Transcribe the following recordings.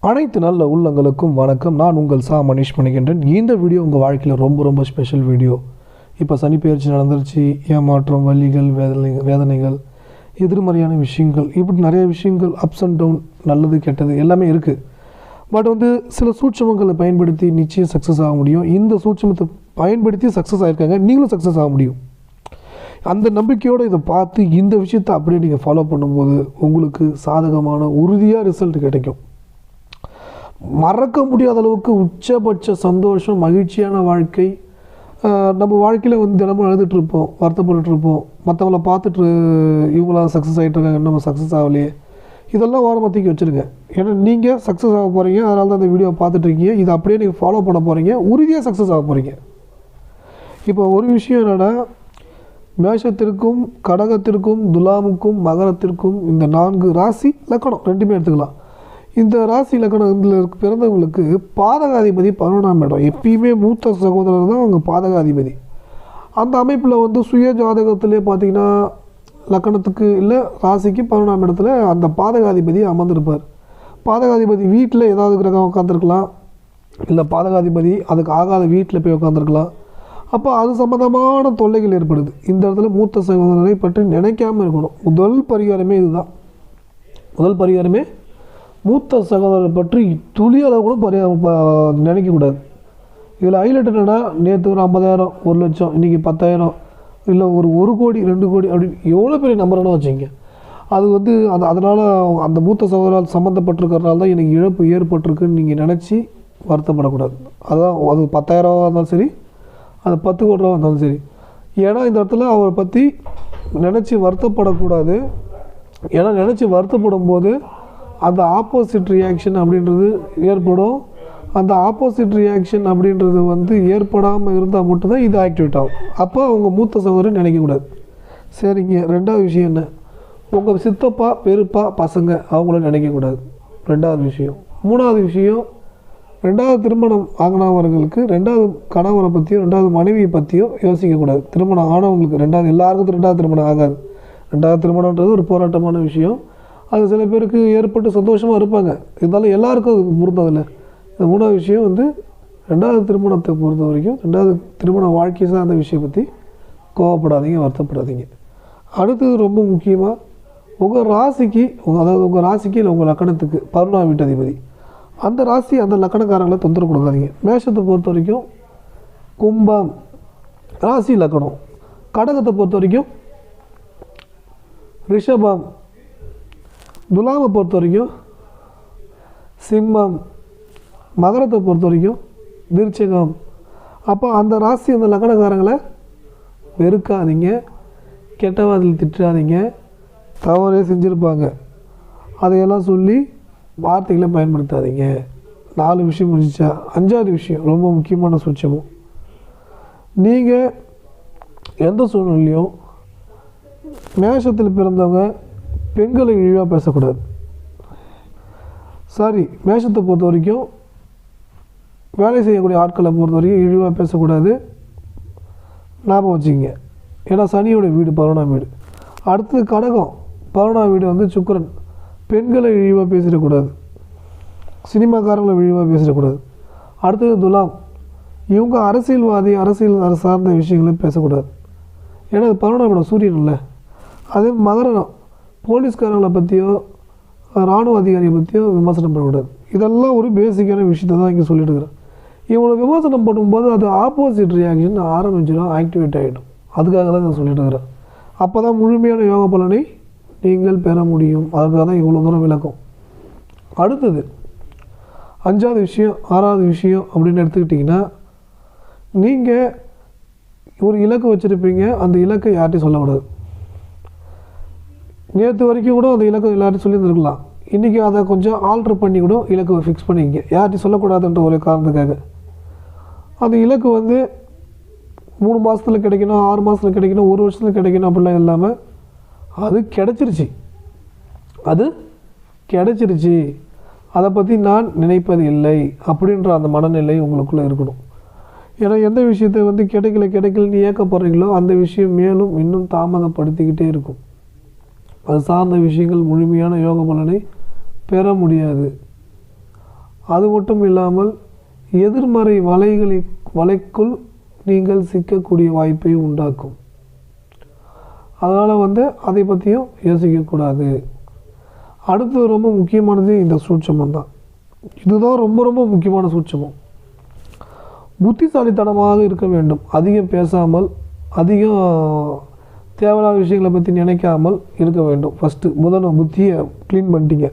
அனைத்து நல்ல உள்ளங்களுக்கும் வணக்கம். நான் உங்கள் மனிஷ் பண்ணிக்கின்றேன். இந்த வீடியோ உங்கள் வாழ்க்கையில் ரொம்ப ஸ்பெஷல் வீடியோ. இப்போ சனி பெயர்ச்சி நடந்துருச்சு. ஏமாற்றம், வலிகள், வேதனைகள், எதிர்மறையான விஷயங்கள், இப்படி நிறைய விஷயங்கள், அப்ஸ் அண்ட் டவுன், நல்லது கெட்டது எல்லாமே இருக்குது. பட் சில சூட்சமங்களை பயன்படுத்தி நிச்சயம் சக்ஸஸ் ஆக முடியும். இந்த சூட்சமத்தை பயன்படுத்தி சக்ஸஸ் ஆகிருக்காங்க, நீங்களும் சக்ஸஸ் ஆக முடியும். அந்த நம்பிக்கையோடு இதை பார்த்து இந்த விஷயத்தை அப்படியே நீங்கள் ஃபாலோ பண்ணும்போது உங்களுக்கு சாதகமான உறுதியாக ரிசல்ட் கிடைக்கும். மறக்க முடியாத அளவுக்கு உச்சபட்ச சந்தோஷம், மகிழ்ச்சியான வாழ்க்கை. நம்ம வாழ்க்கையில் தினமும் அழுதுகிட்ருப்போம், வருத்தப்பட்டுருப்போம். மற்றவங்கள பார்த்துட்டு இவங்களாம் சக்ஸஸ் ஆகிட்டுருக்காங்க, நம்ம சக்ஸஸ் ஆகலையே, இதெல்லாம் ஓரமத்திக்கு வச்சுருங்க. ஏன்னா நீங்கள் சக்ஸஸ் ஆக போகிறீங்க. அதனால தான் இந்த வீடியோவை பார்த்துட்ருக்கீங்க. இதை அப்படியே நீங்கள் ஃபாலோ பண்ண போகிறீங்க, உறுதியாக சக்ஸஸ் ஆக போகிறீங்க. இப்போ ஒரு விஷயம் என்னென்னா, மேஷத்திற்கும் கடகத்திற்கும் துலாமுக்கும் மகரத்திற்கும் இந்த 4 ராசி லக்கணம் ரெண்டுமே எடுத்துக்கலாம். இந்த ராசி லக்கணத்தில் பிறந்தவங்களுக்கு பாதகாதிபதி 11ஆம் இடம். எப்பயுமே மூத்த சகோதரர் தான் அவங்க பாதகாதிபதி. அந்த அமைப்பில் சுய ஜாதகத்திலே பார்த்திங்கன்னா லக்கணத்துக்கு இல்லை ராசிக்கு 11ஆம் இடத்துல அந்த பாதகாதிபதி அமர்ந்திருப்பார். பாதகாதிபதி வீட்டில் ஏதாவது கிரகம் உட்காந்துருக்கலாம், இல்லை பாதகாதிபதி அதுக்கு ஆகாத வீட்டில் போய் உட்காந்துருக்கலாம். அப்போ அது சம்மந்தமான தொல்லைகள் ஏற்படுது. இந்த இடத்துல மூத்த சகோதரரை பற்றி நினைக்காமல் இருக்கணும். முதல் பரிகாரமே இதுதான். முதல் பரிகாரமே மூத்த சகோதரரை பற்றி துளி அளவு கூட நினைக்கக்கூடாது. இதில் ஹைலைட் என்னென்னா, நேற்று ஒரு 50,000, 1 லட்சம், இன்றைக்கி 10,000, இல்லை ஒரு 1 கோடி 2 கோடி அப்படின்னு எவ்வளோ பெரிய நம்பர்னா வச்சுங்க. அது அதனால் அந்த மூத்த சகோதரால் சம்மந்தப்பட்டிருக்கிறதுனால தான் எனக்கு இழப்பு ஏற்பட்டிருக்குன்னு நீங்கள் நினச்சி வருத்தப்படக்கூடாது. அதுதான், அது 10,000 இருந்தாலும் சரி, அது 10 கோடி ரூபா இருந்தாலும் சரி. ஏன்னா இந்த இடத்துல அவரை பற்றி நினச்சி வருத்தப்படக்கூடாது. ஏன்னா நினச்சி வருத்தப்படும் போது அந்த ஆப்போசிட் ரியாக்ஷன் அப்படின்றது ஏற்படும். அந்த ஆப்போசிட் ரியாக்ஷன் அப்படின்றது ஏற்படாமல் இருந்தால் மட்டும்தான் இது ஆக்டிவேட் ஆகும். அப்போ அவங்க மூத்த சகோதரன் நினைக்கக்கூடாது. சரிங்க. ரெண்டாவது விஷயம் என்ன, உங்கள் சித்தப்பா பெருப்பா பசங்க அவங்கள நினைக்கக்கூடாது. ரெண்டாவது விஷயம். மூணாவது விஷயம், ரெண்டாவது திருமணம் ஆகினவர்களுக்கு ரெண்டாவது கணவரை பற்றியோ ரெண்டாவது மனைவியை பற்றியோ யோசிக்கக்கூடாது. திருமணம் ஆனவங்களுக்கு எல்லாருக்கும் ரெண்டாவது திருமணம் ஆகாது. ரெண்டாவது திருமணன்றது ஒரு போராட்டமான விஷயம். அது சில பேருக்கு ஏற்பட்டு சந்தோஷமாக இருப்பாங்க, இருந்தாலும் எல்லாருக்கும் அது பொருந்ததில்லை. இந்த மூணாவது விஷயம் ரெண்டாவது திருமணத்தை பொறுத்த வரைக்கும், ரெண்டாவது திருமண வாழ்க்கை சார்ந்த விஷயம் பற்றி கோவப்படாதீங்க, வருத்தப்படாதீங்க. அடுத்தது ரொம்ப முக்கியமாக, உங்கள் ராசிக்கு இல்லை உங்கள் லக்கணத்துக்கு 11ஆம் வீட்டு அதிபதி, அந்த ராசி அந்த லக்கணக்காரங்களை தொந்தரவு கொடுக்காதீங்க. மேஷத்தை பொறுத்த வரைக்கும் கும்பம் ராசி லக்கணம், கடகத்தை பொறுத்த வரைக்கும் ரிஷபம், துலாமை பொறுத்த வரைக்கும் சிம்மம், மகரத்தை பொறுத்த வரைக்கும் விருச்சிகம். அப்போ அந்த ராசி அந்த லக்கணக்காரங்களை வெறுக்காதீங்க, கெட்டவாதில் திட்டாதீங்க. தவறே செஞ்சுருப்பாங்க, அதையெல்லாம் சொல்லி வார்த்தைகளை பயன்படுத்தாதீங்க. 4 விஷயம் முடிச்சா 5வது விஷயம் ரொம்ப முக்கியமான சூட்சமும், நீங்கள் எந்த சூழ்நிலையும் மேஷத்தில் பிறந்தவங்க பெண்களை இழிவாக பேசக்கூடாது. மேஷத்தை பொறுத்த வரைக்கும் வேலை செய்யக்கூடிய ஆட்களை பொறுத்த வரைக்கும் இழிவாக பேசக்கூடாது. ஞாபகம் வச்சுக்கிங்க. ஏன்னா சனியோட வீடு 11ஆம் வீடு. அடுத்தது கடகம், 11ஆம் வீடு சுக்கிரன். பெண்களை இழிவாக பேசிடக்கூடாது, சினிமாக்காரங்களை இழிவாக பேசிடக்கூடாது. அடுத்தது துலாம், இவங்க அரசியல்வாதி, அரசியல் சார்ந்த விஷயங்களை பேசக்கூடாது. ஏன்னா அது 11ஆம் இடம் சூரியன் இல்லை. அதே மகரம், போலீஸ்காரங்களை பற்றியோ இராணுவ அதிகாரியை பற்றியோ விமர்சனம் பண்ணக்கூடாது. இதெல்லாம் ஒரு பேசிக்கான விஷயத்தை தான் இங்கே சொல்லிட்டு இருக்கிறேன். இவங்களை விமர்சனம் பண்ணும்போது அது ஆப்போசிட் ரியாக்ஷன் ஆரம்பிச்சிடும், ஆக்டிவேட் ஆகிடும். அதுக்காக தான் நான் சொல்லிட்டு இருக்கிறேன். அப்போ தான் முழுமையான யோக பலனை நீங்கள் பெற முடியும். அதுக்காக தான் இவ்வளோ தூரம் விளக்கம். அடுத்தது 5வது விஷயம், 6வது விஷயம் அப்படின்னு எடுத்துக்கிட்டிங்கன்னா, நீங்கள் ஒரு இலக்கு வச்சுருப்பீங்க, அந்த இலக்கை யார்ட்டையும் சொல்லக்கூடாது. நேற்று வரைக்கும் கூட அந்த இலக்கு எல்லார்ட்டையும் சொல்லியிருந்துருக்கலாம். இன்றைக்கி அதை கொஞ்சம் ஆல்ட்ரு பண்ணி கூட இலக்கு ஃபிக்ஸ் பண்ணிங்க, யார்ட்டையும் சொல்லக்கூடாதுன்ற ஒரு காரணத்துக்காக. அந்த இலக்கு 3 மாதத்தில் கிடைக்கணும், 6 மாதத்தில் கிடைக்கணும், 1 வருஷத்தில் கிடைக்கணும் அப்படிலாம் இல்லாமல் அது கிடச்சிருச்சு, அதை பற்றி நான் நினைப்பது இல்லை அப்படின்ற அந்த மனநிலை உங்களுக்குள்ளே இருக்கணும். ஏன்னா எந்த விஷயத்தை கிடைக்கலன்னு ஏக்கப்படுறீங்களோ அந்த விஷயம் மேலும் இன்னும் தாமதப்படுத்திக்கிட்டே இருக்கும். அது சார்ந்த விஷயங்கள் முழுமையான யோக பலனை பெற முடியாது. அது மட்டும் இல்லாமல் எதிர்மறை வலைக்குள் நீங்கள் சிக்கக்கூடிய வாய்ப்பை உண்டாக்கும். அதனால் வந்து அதை பற்றியும் யோசிக்கக்கூடாது. அடுத்து ரொம்ப முக்கியமானது இந்த சூட்சமம் தான். இதுதான் ரொம்ப ரொம்ப முக்கியமான சூட்சமம். புத்திசாலித்தனமாக இருக்க வேண்டும். அதிகம் பேசாமல், அதிகம் தேவையில்லாத விஷயங்களை பற்றி நினைக்காமல் இருக்க வேண்டும். ஃபஸ்ட்டு புத்தியை க்ளீன் பண்ணிட்டீங்க.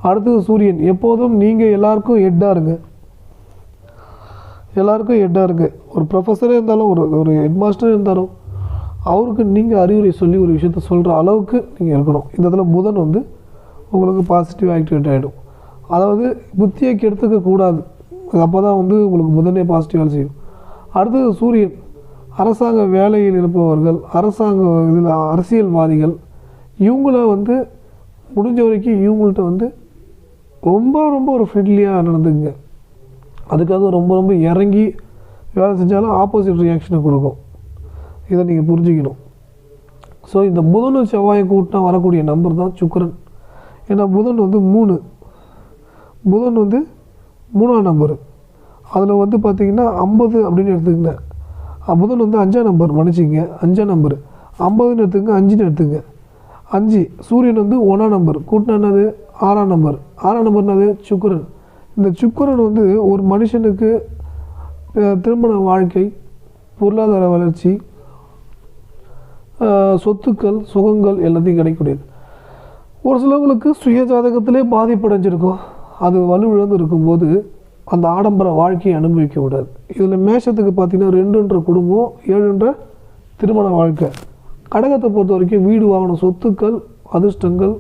அடுத்தது சூரியன். எப்போதும் நீங்கள் எல்லாருக்கும் ஹெட்டாக இருங்க. ஒரு ப்ரொஃபஸரே இருந்தாலும், ஒரு ஹெட்மாஸ்டர் இருந்தாலும், அவருக்கு நீங்கள் அறிவுரை சொல்லி ஒரு விஷயத்த சொல்கிற அளவுக்கு நீங்கள் இருக்கணும். இந்த இடத்துல புதன் வந்து உங்களுக்கு பாசிட்டிவ் ஆக்டிவேட் ஆகிடும். அதாவது புத்தியை கெடுத்துக்கக்கூடாது. அப்போ தான் வந்து உங்களுக்கு புதனே பாசிட்டிவாக செய்யும். அடுத்தது சூரியன். அரசாங்க வேலையில் இருப்பவர்கள், அரசியல்வாதிகள், இவங்கள வந்து முடிஞ்ச வரைக்கும் இவங்கள்ட்ட வந்து ரொம்ப ரொம்ப ஒரு ஃப்ரெண்ட்லியாக நடந்துங்க. அதுக்காக ரொம்ப ரொம்ப இறங்கி வேலை செஞ்சாலும் ஆப்போசிட் ரியாக்ஷனை கொடுக்கும். இதை நீங்கள் புரிஞ்சுக்கணும். ஸோ இந்த புதனும் செவ்வாயை கூட்டினா வரக்கூடிய நம்பர் தான் சுக்கிரன். ஏன்னா புதன் வந்து 3. புதன் வந்து 3ஆம் நம்பரு. அதில் வந்து பார்த்திங்கன்னா 50 அப்படின்னு எடுத்துக்கங்க. புதன் வந்து 5ஆம் நம்பர், மன்னிச்சிங்க 5ஆம் நம்பரு. 50ன்னு எடுத்துக்கங்க, 5ன்னு எடுத்துக்கங்க. 5. சூரியன் வந்து 1ஆம் நம்பர், கூட்டினா என்னது 6ஆம் நம்பர். 6ஆம் நம்பர் என்னது சுக்கிரன். இந்த சுக்கிரன் வந்து ஒரு மனுஷனுக்கு திருமண வாழ்க்கை, பொருளாதார வளர்ச்சி, சொத்துக்கள், சுகங்கள் எல்லாத்தையும் கிடைக்கக்கூடியது. ஒரு சிலவங்களுக்கு சுய ஜாதகத்திலே பாதிப்படைஞ்சிருக்கும். அது வலுவிழந்து இருக்கும்போது அந்த ஆடம்பர வாழ்க்கையை அனுபவிக்க விடாது. இதில் மேஷத்துக்கு பார்த்திங்கன்னா 2ன்ற குடும்பம், 7ன்ற திருமண வாழ்க்கை. கடகத்தை பொறுத்த வரைக்கும் வீடு வாங்கின சொத்துக்கள், அதிர்ஷ்டங்கள்,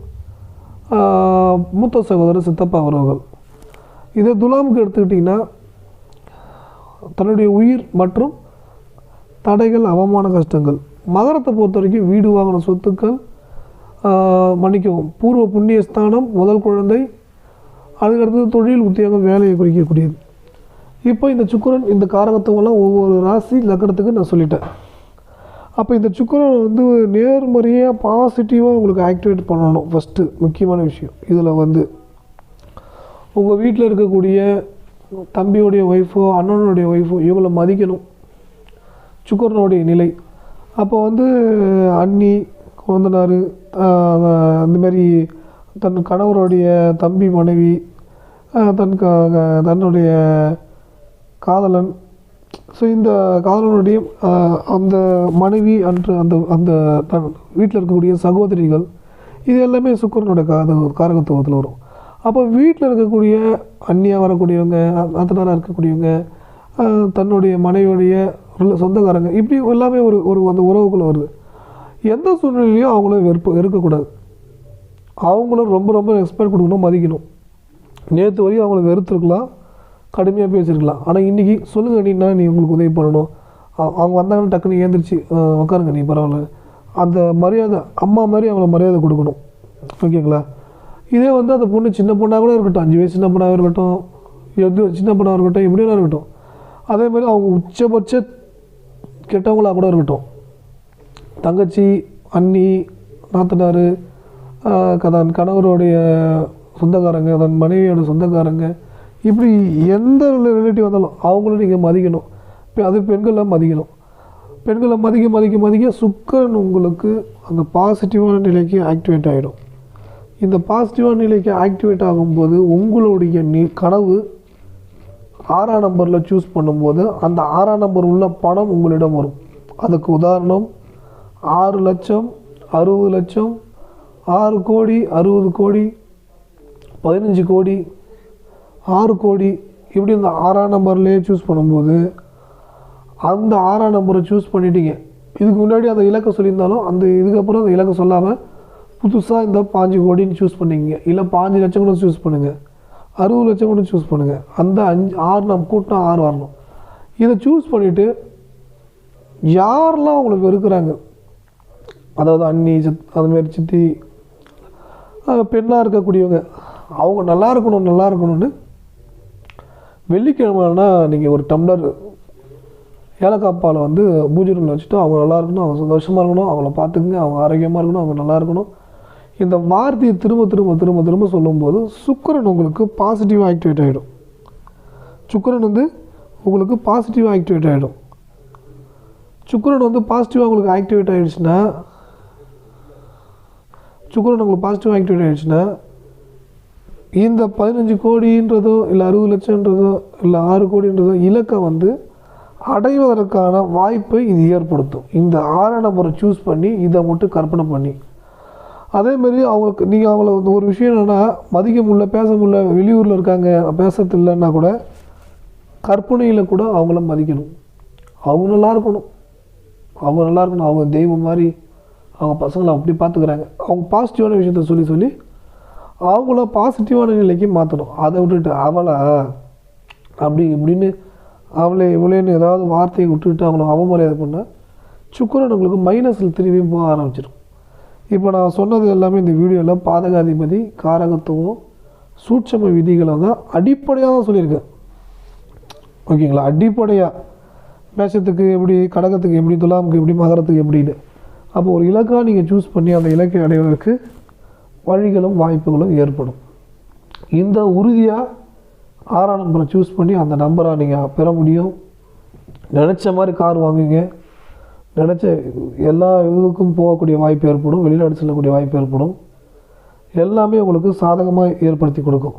மூத்த சகோதரர், சித்தப்பா உறவுகள். இதை துலாமுக்கு எடுத்துக்கிட்டிங்கன்னா தன்னுடைய உயிர் மற்றும் தடைகள், அவமான கஷ்டங்கள். மகரத்தை பொறுத்த வரைக்கும் வீடு வாங்கின சொத்துக்கள், பூர்வ புண்ணிய ஸ்தானம், முதல் குழந்தை, அதுக்கடுத்தது தொழில், உத்தியோகம், வேலையை குறிக்கக்கூடியது. இப்போ இந்த சுக்கிரன், இந்த காரகத்துவெல்லாம் ஒவ்வொரு ராசி லக்னத்துக்கு நான் சொல்லிட்டேன். அப்போ இந்த சுக்கிரன் வந்து நேர்மறையாக பாசிட்டிவாக உங்களுக்கு ஆக்டிவேட் பண்ணணும். ஃபஸ்ட்டு முக்கியமான விஷயம் இதில் வந்து உங்கள் வீட்டில் இருக்கக்கூடிய தம்பியோடைய ஒய்ஃபோ, அண்ணனுடைய ஒய்ஃபோ, இவங்களை மதிக்கணும். சுக்கிரனுடைய நிலை. அப்போ வந்து அண்ணி, கொந்தனார், அந்தமாரி தன் கணவருடைய தம்பி, மனைவி, தன்னுடைய காதலன், ஸோ இந்த காதலனுடைய அந்த மனைவி அந்த தன் வீட்டில் இருக்கக்கூடிய சகோதரிகள், இது எல்லாமே சுக்கிரனுடைய காரகத்துவத்தில் வரும். அப்போ வீட்டில் இருக்கக்கூடிய அண்ணியாக வரக்கூடியவங்க, நாத்தனாராக இருக்கக்கூடியவங்க, தன்னுடைய மனைவியுடைய சொந்தக்காரங்க, இப்படி எல்லாமே ஒரு அந்த உறவுக்குள்ளே வருது. எந்த சூழ்நிலையும் அவங்கள வெறுக்கக்கூடாது. அவங்களும் ரொம்ப ரொம்ப ரெஸ்பெக்ட் கொடுக்கணும், மதிக்கணும். நேற்று வரையும் அவங்கள வெறுத்துருக்கலாம், கடுமையாக பேசியிருக்கலாம். ஆனால் இன்றைக்கி சொல்லுங்கள் அண்ணின்னா, நீ உங்களுக்கு உதவி பண்ணணும். அவங்க வந்தாங்கன்னு டக்குன்னு ஏந்திரிச்சு உட்காருங்க, நீ பரவாயில்ல, அந்த மரியாதை அம்மா மாதிரி அவங்கள மரியாதை கொடுக்கணும். ஓகேங்களா? இதே வந்து அந்த பொண்ணு சின்ன பொண்ணாக கூட இருக்கட்டும், 5 வயசு சின்ன பொண்ணாக இருக்கட்டும், சின்ன பொண்ணாக இருக்கட்டும், எப்படியெல்லாம் இருக்கட்டும், அதே மாதிரி அவங்க உச்சபட்ச கெட்டவங்களாக கூட இருக்கட்டும், தங்கச்சி, அண்ணி, நாத்தனார், தன் கணவருடைய சொந்தக்காரங்க, தன் மனைவியோட சொந்தக்காரங்க, இப்படி எந்த ரிலேட்டிவ் வந்தாலும் அவங்களும் நீங்கள் மதிக்கணும். அது பெண்களை மதிக்கணும். பெண்களை மதிக்க சுக்கிரன் உங்களுக்கு அந்த பாசிட்டிவான நிலைக்கு ஆக்டிவேட் ஆகிடும். இந்த பாசிட்டிவான நிலைக்கு ஆக்டிவேட் ஆகும்போது உங்களுடைய கனவு 6ஆம் நம்பரில் சூஸ் பண்ணும்போது அந்த 6ஆம் நம்பர் உள்ள பணம் உங்களிடம் வரும். அதுக்கு உதாரணம் 6 லட்சம், 60 லட்சம், 6 கோடி, 60 கோடி, 15 கோடி, 6 கோடி, இப்படி இந்த 6ஆம் நம்பர்லேயே சூஸ் பண்ணும்போது அந்த 6ஆம் நம்பரை சூஸ் பண்ணிட்டீங்க. இதுக்கு முன்னாடி அந்த இலக்கை சொல்லியிருந்தாலும் இதுக்கப்புறம் அந்த இலக்கை சொல்லாமல் புதுசாக இந்த 5 கோடின்னு சூஸ் பண்ணிங்க, இல்லை 5 லட்சம் கூட சூஸ் பண்ணுங்கள், 60 லட்சம் கூட சூஸ் பண்ணுங்கள். அந்த 6 நம்ம கூட்டினா 6 வரணும். இதை சூஸ் பண்ணிவிட்டு யாரெல்லாம் அவங்களை வெறுக்கிறாங்க, அதாவது அண்ணி, அதுமாரி சித்தி, பெண்ணாக இருக்கக்கூடியவங்க, அவங்க நல்லா இருக்கணும்னு வெள்ளிக்கிழமைனா நீங்கள் ஒரு டம்ளர் ஏலக்காய் பாலை வந்து பூஜை ரூமில் வச்சுட்டு அவங்க நல்லா இருக்கணும், அவங்க சந்தோஷமாக இருக்கணும், அவங்கள பார்த்துக்குங்க, அவங்க ஆரோக்கியமாக இருக்கணும், அவங்க நல்லா இருக்கணும், இந்த வார்த்தையை திரும்ப திரும்ப திரும்ப திரும்ப சொல்லும்போது சுக்கிரன் உங்களுக்கு பாசிட்டிவாக ஆக்டிவேட் ஆகிடும். சுக்கிரன் வந்து உங்களுக்கு பாசிட்டிவாக ஆக்டிவேட் ஆகிடும். சுக்கிரன் வந்து பாசிட்டிவாக உங்களுக்கு ஆக்டிவேட் ஆகிடுச்சுன்னா இந்த 15 கோடின்றதோ இல்லை 60 லட்சம்ன்றதோ இல்லை 6 கோடின்றதோ இலக்கை வந்து அடைவதற்கான வாய்ப்பை இது ஏற்படுத்தும். இந்த 6 நம்பரை சூஸ் பண்ணி இதை மட்டும் கற்பனை பண்ணி, அதேமாரி அவங்களுக்கு நீங்கள் அவங்கள ஒரு விஷயம் என்னென்னா மதிக்க முடியல, பேச முடியல, வெளியூரில் இருக்காங்க, பேசுறது இல்லைன்னா கூட கற்பனையில் கூட அவங்கள மதிக்கணும். அவங்க நல்லா இருக்கணும், அவங்க தெய்வம் மாதிரி அவங்க பசங்களை அப்படி பார்த்துக்கிறாங்க. அவங்க பாசிட்டிவான விஷயத்த சொல்லி அவங்கள பாசிட்டிவான நிலைக்கு மாற்றணும். அதை விட்டுட்டு அவளை அப்படி இப்படின்னு அவளே இவளேன்னு ஏதாவது வார்த்தையை விட்டுட்டு அவங்கள அவமரியாதை பண்ணால் சுக்கிரன் உங்களுக்கு மைனஸில் திரும்பியும் போக ஆரம்பிச்சிடும். இப்போ நான் சொன்னது எல்லாமே இந்த வீடியோவில் பாதகாதிபதி, காரகத்துவம், சூட்சம விதிகளை தான் அடிப்படையாக தான் சொல்லியிருக்கேன். ஓகேங்களா? அடிப்படையாக மேஷத்துக்கு எப்படி, கடகத்துக்கு எப்படி, துலாமுக்கு எப்படி, மகரத்துக்கு எப்படின்னு. அப்போ ஒரு இலக்காக நீங்கள் சூஸ் பண்ணி அந்த இலக்கை அடைவதற்கு வழிகளும் வாய்ப்புகளும் ஏற்படும். இந்த உறுதியாக 6ஆம் நம்பரை சூஸ் பண்ணி அந்த நம்பரை நீங்கள் பெற முடியும். நினச்ச மாதிரி கார் வாங்குங்க, நினச்ச எல்லா இதுக்கும் போகக்கூடிய வாய்ப்பு ஏற்படும், வெளிநாடு செல்லக்கூடிய வாய்ப்பு ஏற்படும். எல்லாமே உங்களுக்கு சாதகமாக ஏற்படுத்தி கொடுக்கும்.